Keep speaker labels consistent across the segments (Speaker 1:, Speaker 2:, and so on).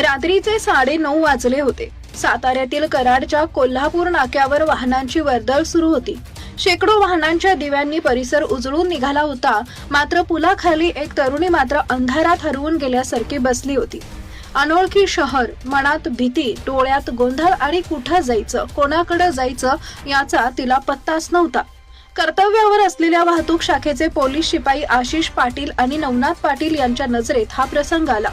Speaker 1: रात्रीचे 9:30 वाजले होते. साताऱ्यातील कराडच्या कोल्हापूर नाक्यावर वाहनांची वर्दळ सुरू होती. शेकडो वाहनांच्या दिव्यांनी परिसर उजळून निघाला होता. मात्र पुलाखाली एक तरुणी मात्र अंधारात हरवून गेल्यासारखी बसली होती. अनोळखी शहर, मनात भीती, डोळ्यात गोंधळ आणि कुठं जायचं, कोणाकडे जायचं याचा तिला पत्ताच नव्हता. कर्तव्यावर असलेल्या वाहतूक शाखेचे पोलीस शिपाई आशिष पाटील आणि नवनाथ पाटील यांच्या नजरेत हा प्रसंग आला.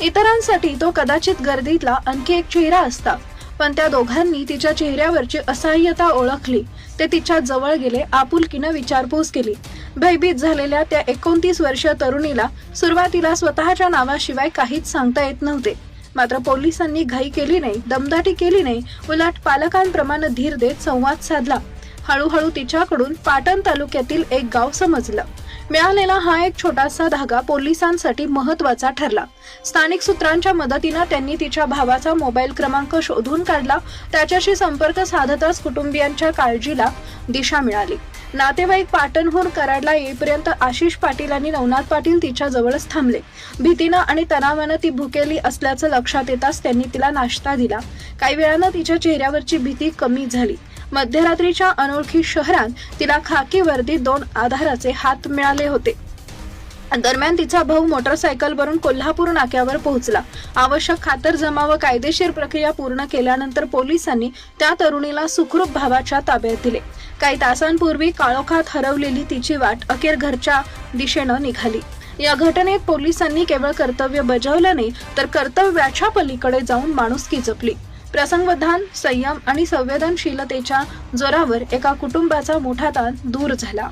Speaker 1: इतरांसाठी तो कदाचित गर्दीतला आणखी एक चेहरा असता, पण त्या दोघांनी तिच्या चेहऱ्यावरची असहाय्यता ओळखली. ते तिच्या जवळ गेले, आपुलकीनं विचारपूस केली. भयभीत झालेल्या त्या 29 वर्षीय तरुणीला सुरुवातीला स्वतःच्या नावाशिवाय काहीच सांगता येत नव्हते. मात्र पोलिसांनी घाई केली नाही, दमदाटी केली नाही, उलट पालकांप्रमाणे धीर देत संवाद साधला. हळूहळू तिच्याकडून पाटण तालुक्यातील एक गाव समजलं. मिळालेला हा एक छोटासा धागा पोलिसांसाठी महत्वाचा ठरला. स्थानिक सूत्रांच्या मदतीने त्यांनी तिच्या भावाचा मोबाईल क्रमांक शोधून काढला. त्याच्याशी संपर्क साधताच कुटुंबियांच्या काळजीला दिशा मिळाली. नातेवाईक पाटणहून कराडला येईपर्यंत आशिष पाटील आणि नवनाथ पाटील तिच्या जवळच थांबले. भीतीनं आणि तणावानं ती भुकेली असल्याचं लक्षात येताच त्यांनी तिला नाश्ता दिला. काही वेळानं तिच्या चेहऱ्यावरची भीती कमी झाली. मध्यरात्रीच्या अनोळखी शहरात तिला खाकी वर्दीत 2 आधाराचे हात मिळाले होते. दरम्यान तिचा भाऊ मोटरसायकलवरून कोल्हापूर नाक्यावर पोहोचला. आवश्यक खातरजमा व कायदेशीर प्रक्रिया पूर्ण केल्यानंतर पोलिसांनी त्या तरुणीला सुखरूप भावाच्या ताब्यात दिले. काही तासांपूर्वी काळोखात हरवलेली तिची वाट अखेर घरच्या दिशेनं निघाली. या घटनेत पोलिसांनी केवळ कर्तव्य बजावलं नाही, तर कर्तव्याच्या पलीकडे जाऊन माणुसकी जपली. प्रसंगवधान, संयम आणि संवेदनशीलतेच्या जोरावर एका कुटुंबाचा मोठा ताण दूर झाला.